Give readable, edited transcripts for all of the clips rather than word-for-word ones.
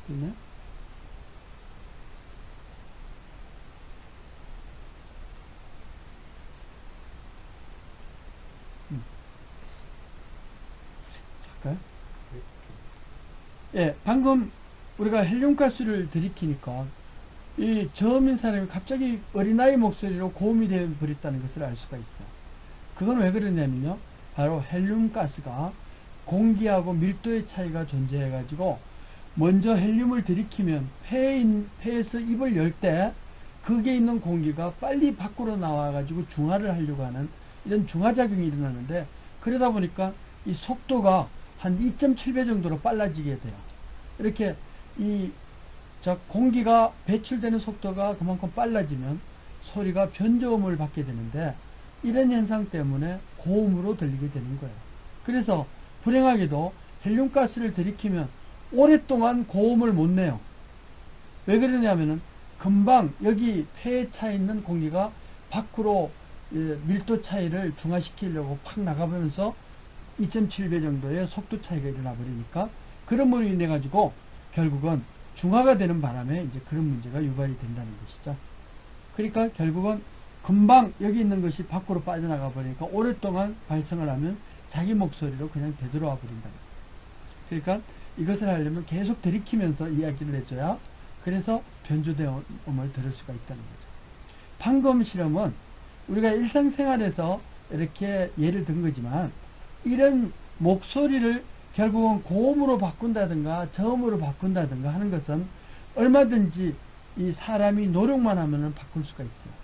있네. 잠깐. 예, 방금 우리가 헬륨가스를 들이키니까 이 저음인 사람이 갑자기 어린아이 목소리로 고음이 되어 버렸다는 것을 알 수가 있어요. 그건 왜 그러냐면요, 바로 헬륨가스가 공기하고 밀도의 차이가 존재해 가지고 먼저 헬륨을 들이키면 폐에서 입을 열 때 거기에 있는 공기가 빨리 밖으로 나와 가지고 중화를 하려고 하는 이런 중화작용이 일어나는데, 그러다 보니까 이 속도가 한 2.7배 정도로 빨라지게 돼요. 이렇게 공기가 배출되는 속도가 그만큼 빨라지면 소리가 변조음을 받게 되는데, 이런 현상 때문에 고음으로 들리게 되는 거예요. 그래서 불행하게도 헬륨가스를 들이키면 오랫동안 고음을 못 내요. 왜 그러냐면은 금방 여기 폐에 차 있는 공기가 밖으로 밀도 차이를 중화시키려고 팍 나가면서 2.7배 정도의 속도 차이가 일어나 버리니까, 그런 인해 가지고 결국은 중화가 되는 바람에 이제 그런 문제가 유발이 된다는 것이죠. 그러니까 결국은 금방 여기 있는 것이 밖으로 빠져나가 버리니까 오랫동안 발성을 하면 자기 목소리로 그냥 되돌아와 버린다. 그러니까 이것을 하려면 계속 들이키면서 이야기를 해줘야, 그래서 변조대음을 들을 수가 있다는 거죠. 방금 실험은 우리가 일상생활에서 이렇게 예를 든 거지만, 이런 목소리를 결국은 고음으로 바꾼다든가 저음으로 바꾼다든가 하는 것은 얼마든지 이 사람이 노력만 하면 바꿀 수가 있어요.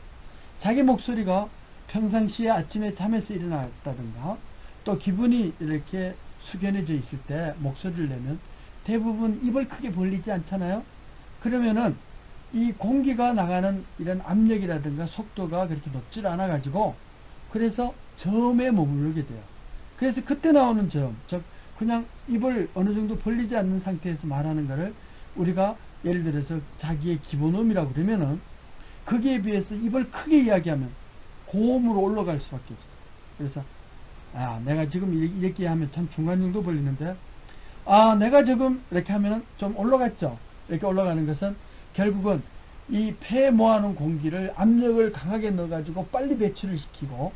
자기 목소리가 평상시에 아침에 잠에서 일어났다든가 또 기분이 이렇게 숙연해져 있을 때 목소리를 내면 대부분 입을 크게 벌리지 않잖아요. 그러면은 이 공기가 나가는 이런 압력이라든가 속도가 그렇게 높질 않아 가지고 그래서 저음에 머무르게 돼요. 그래서 그때 나오는 저음, 즉 그냥 입을 어느 정도 벌리지 않는 상태에서 말하는 것을 우리가 예를 들어서 자기의 기본음이라고 그러면은, 거기에 비해서 입을 크게 이야기하면 고음으로 올라갈 수밖에 없어요. 그래서 내가 지금 이렇게 하면 참 중간 정도 벌리는데, 내가 지금 이렇게 하면 좀 올라갔죠. 이렇게 올라가는 것은 결국은 이 폐에 모아놓은 공기를 압력을 강하게 넣어가지고 빨리 배출을 시키고,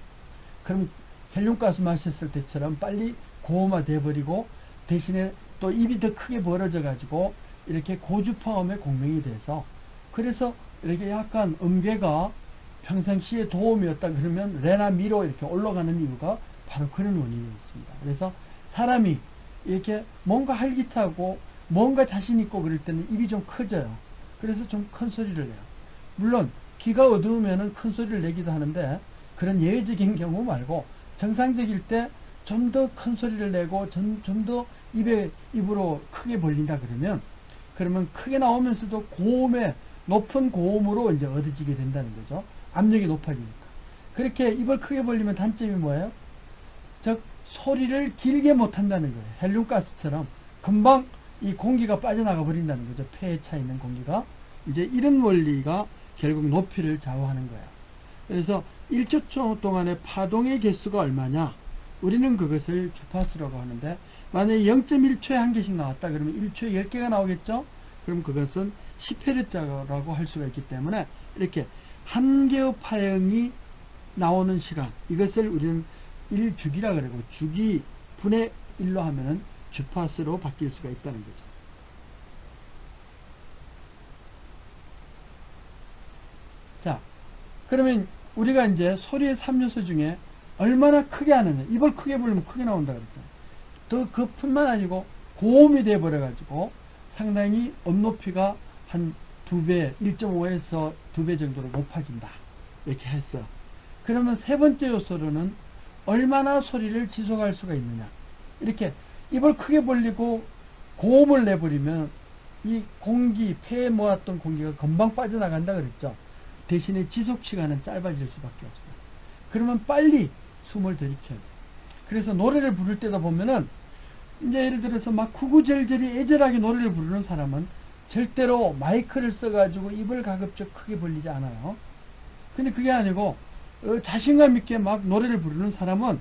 그럼 헬륨가스 마셨을 때처럼 빨리 고음화 돼버리고, 대신에 또 입이 더 크게 벌어져 가지고 이렇게 고주파음의 공명이 돼서, 그래서 이렇게 약간 음괴가 평상시에 도움이었다 그러면 레나 미로 이렇게 올라가는 이유가 바로 그런 원인이 있습니다. 그래서 사람이 이렇게 뭔가 활기차고 뭔가 자신 있고 그럴 때는 입이 좀 커져요. 그래서 좀 큰 소리를 내요. 물론 귀가 어두우면은 큰 소리를 내기도 하는데, 그런 예외적인 경우 말고 정상적일 때 좀 더 큰 소리를 내고 좀 더 입으로 크게 벌린다 그러면 크게 나오면서도 고음의 높은 고음으로 이제 얻어지게 된다는 거죠. 압력이 높아지니까. 그렇게 입을 크게 벌리면 단점이 뭐예요? 즉 소리를 길게 못한다는 거예요. 헬륨가스처럼 금방 이 공기가 빠져나가 버린다는 거죠. 폐에 차 있는 공기가. 이제 이런 원리가 결국 높이를 좌우하는 거예요. 그래서 1초 동안의 파동의 개수가 얼마냐? 우리는 그것을 주파수라고 하는데, 만약에 0.1초에 한 개씩 나왔다 그러면 1초에 10개가 나오겠죠? 그럼 그것은 10Hz라고 할 수가 있기 때문에, 이렇게 한 개의 파형이 나오는 시간, 이것을 우리는 1주기라 그러고, 주기 분의 1로 하면은 주파수로 바뀔 수가 있다는 거죠. 자, 그러면 우리가 이제 소리의 3요소 중에 얼마나 크게 하느냐, 입을 크게 불면 크게 나온다 그랬잖아요. 더 그뿐만 아니고 고음이 돼 버려 가지고 상당히 음높이가 한 2배, 1.5에서 2배 정도로 높아진다, 이렇게 했어요. 그러면 세 번째 요소로는 얼마나 소리를 지속할 수가 있느냐. 이렇게 입을 크게 벌리고 고음을 내버리면 이 공기, 폐에 모았던 공기가 금방 빠져나간다 그랬죠. 대신에 지속 시간은 짧아질 수밖에 없어요. 그러면 빨리 숨을 들이켜야 돼요. 그래서 노래를 부를 때도 보면은 이제 예를 들어서 막 구구절절히 애절하게 노래를 부르는 사람은 절대로 마이크를 써가지고 입을 가급적 크게 벌리지 않아요. 근데 그게 아니고 자신감 있게 막 노래를 부르는 사람은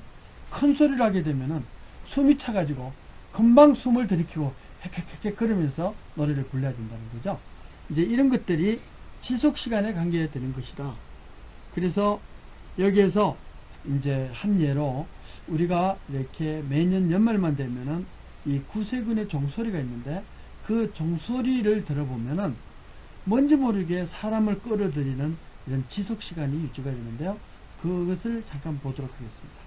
큰 소리를 하게 되면은 숨이 차가지고 금방 숨을 들이키고 헥헥헥 그러면서 노래를 불러야 된다는 거죠. 이제 이런 것들이 지속시간에 관계되는 것이다. 그래서 여기에서 이제 한 예로 우리가 이렇게 매년 연말만 되면은 이 구세군의 종소리가 있는데 그 종소리를 들어보면은 뭔지 모르게 사람을 끌어들이는 이런 지속시간이 유지가 되는데요. 그것을 잠깐 보도록 하겠습니다.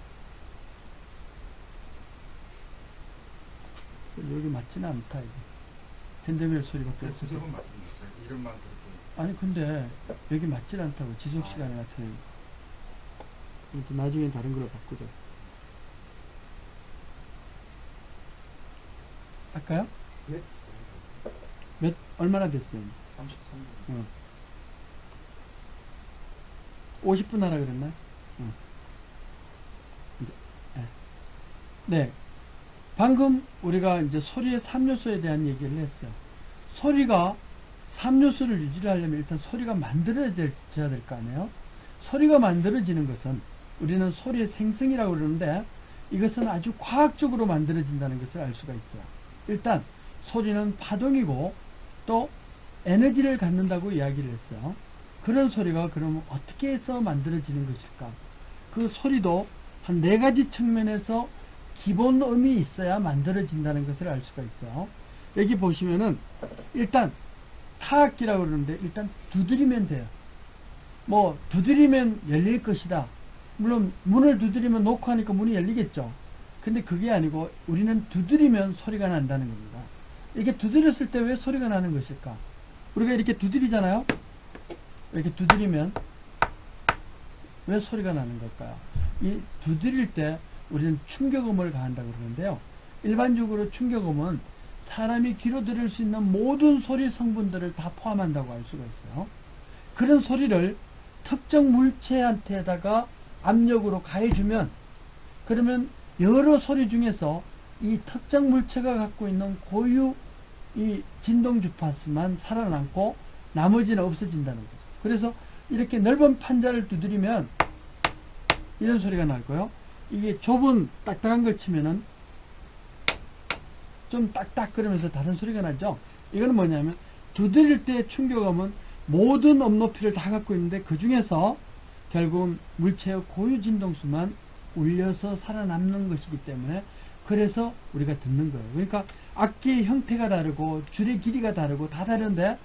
여기 맞지는 않다, 이게. 핸드벨 소리밖에 없어서. 구석은 맞습니다. 이름만 그렇게. 아니, 근데 여기 맞지 않다고, 지속시간에 나타내는. 나중에 다른 걸로 바꾸자. 할까요? 네? 얼마나 됐어요? 33분. 50분 하라 그랬나요? 네. 방금 우리가 이제 소리의 3요소에 대한 얘기를 했어요. 소리가 3요소를 유지하려면 일단 소리가 만들어져야 될 거 아니에요? 소리가 만들어지는 것은 우리는 소리의 생성이라고 그러는데 이것은 아주 과학적으로 만들어진다는 것을 알 수가 있어요. 일단 소리는 파동이고 또 에너지를 갖는다고 이야기를 했어요. 그런 소리가 그러면 어떻게 해서 만들어지는 것일까? 그 소리도 한 4가지 측면에서 기본 음이 있어야 만들어진다는 것을 알 수가 있어요. 여기 보시면은 일단 타악기라고 그러는데 일단 두드리면 돼요. 뭐 두드리면 열릴 것이다. 물론 문을 두드리면 놓고 하니까 문이 열리겠죠. 근데 그게 아니고 우리는 두드리면 소리가 난다는 겁니다. 이렇게 두드렸을 때 왜 소리가 나는 것일까? 우리가 이렇게 두드리잖아요. 이렇게 두드리면 왜 소리가 나는 걸까요? 이 두드릴 때 우리는 충격음을 가한다고 그러는데요. 일반적으로 충격음은 사람이 귀로 들을 수 있는 모든 소리 성분들을 다 포함한다고 알 수가 있어요. 그런 소리를 특정 물체한테다가 압력으로 가해주면 그러면 여러 소리 중에서 이 특정 물체가 갖고 있는 고유 이 진동 주파수만 살아남고 나머지는 없어진다는 거죠. 그래서 이렇게 넓은 판자를 두드리면 이런 소리가 나고요. 이게 좁은 딱딱한 걸 치면은 좀 딱딱 그러면서 다른 소리가 나죠. 이거는 뭐냐면 두드릴 때 충격음은 모든 음 높이를 다 갖고 있는데 그 중에서 결국은 물체의 고유 진동수만 울려서 살아남는 것이기 때문에 그래서 우리가 듣는 거예요. 그러니까 악기의 형태가 다르고 줄의 길이가 다르고 다 다른데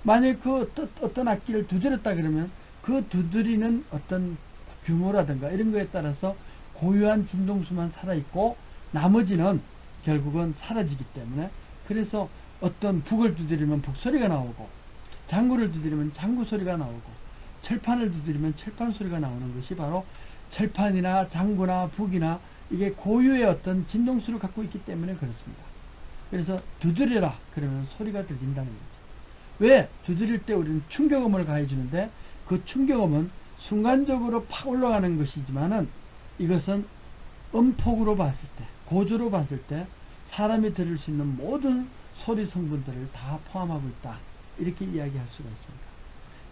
만약 그 어떤 악기를 두드렸다 그러면 그 두드리는 어떤 규모라든가 이런 거에 따라서 고유한 진동수만 살아있고 나머지는 결국은 사라지기 때문에 그래서 어떤 북을 두드리면 북소리가 나오고 장구를 두드리면 장구 소리가 나오고 철판을 두드리면 철판 소리가 나오는 것이 바로 철판이나 장구나 북이나 이게 고유의 어떤 진동수를 갖고 있기 때문에 그렇습니다. 그래서 두드려라 그러면 소리가 들린다는 거죠. 왜? 두드릴 때 우리는 충격음을 가해주는데 그 충격음은 순간적으로 팍 올라가는 것이지만은 이것은 음폭으로 봤을 때 고조로 봤을 때 사람이 들을 수 있는 모든 소리 성분들을 다 포함하고 있다. 이렇게 이야기할 수가 있습니다.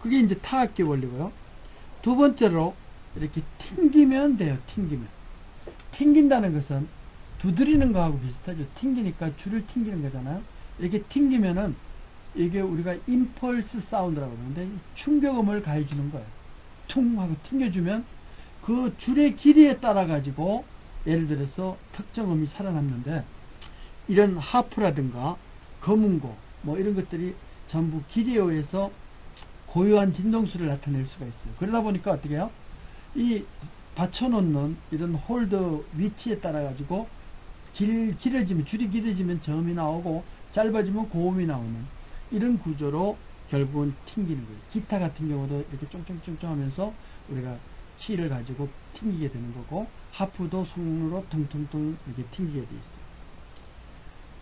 그게 이제 타악기 원리고요. 두 번째로 이렇게 튕기면 돼요. 튕기면. 튕긴다는 것은 두드리는 거하고 비슷하죠. 튕기니까 줄을 튕기는 거잖아요. 이렇게 튕기면은 이게 우리가 임펄스 사운드라고 그러는데 충격음을 가해주는 거예요. 퉁 하고 튕겨주면 그 줄의 길이에 따라 가지고 예를 들어서 특정 음이 살아남는데 이런 하프라든가 거문고 뭐 이런 것들이 전부 길이에 의해서 고유한 진동수를 나타낼 수가 있어요. 그러다 보니까 어떻게 해요? 이 받쳐놓는 이런 홀더 위치에 따라 가지고 길어지면 줄이 길어지면 저음이 나오고 짧아지면 고음이 나오는 이런 구조로 결국은 튕기는 거예요. 기타 같은 경우도 이렇게 쫑쫑쫑쫑 하면서 우리가 키를 가지고 튕기게 되는 거고 하프도 손으로 퉁퉁퉁 이렇게 튕기게 돼 있어요.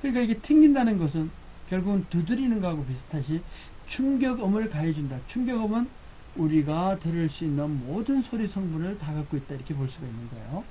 그러니까 이게 튕긴다는 것은 결국은 두드리는 거하고 비슷하시 충격음을 가해준다. 충격음은 우리가 들을 수 있는 모든 소리 성분을 다 갖고 있다. 이렇게 볼 수가 있는 거예요.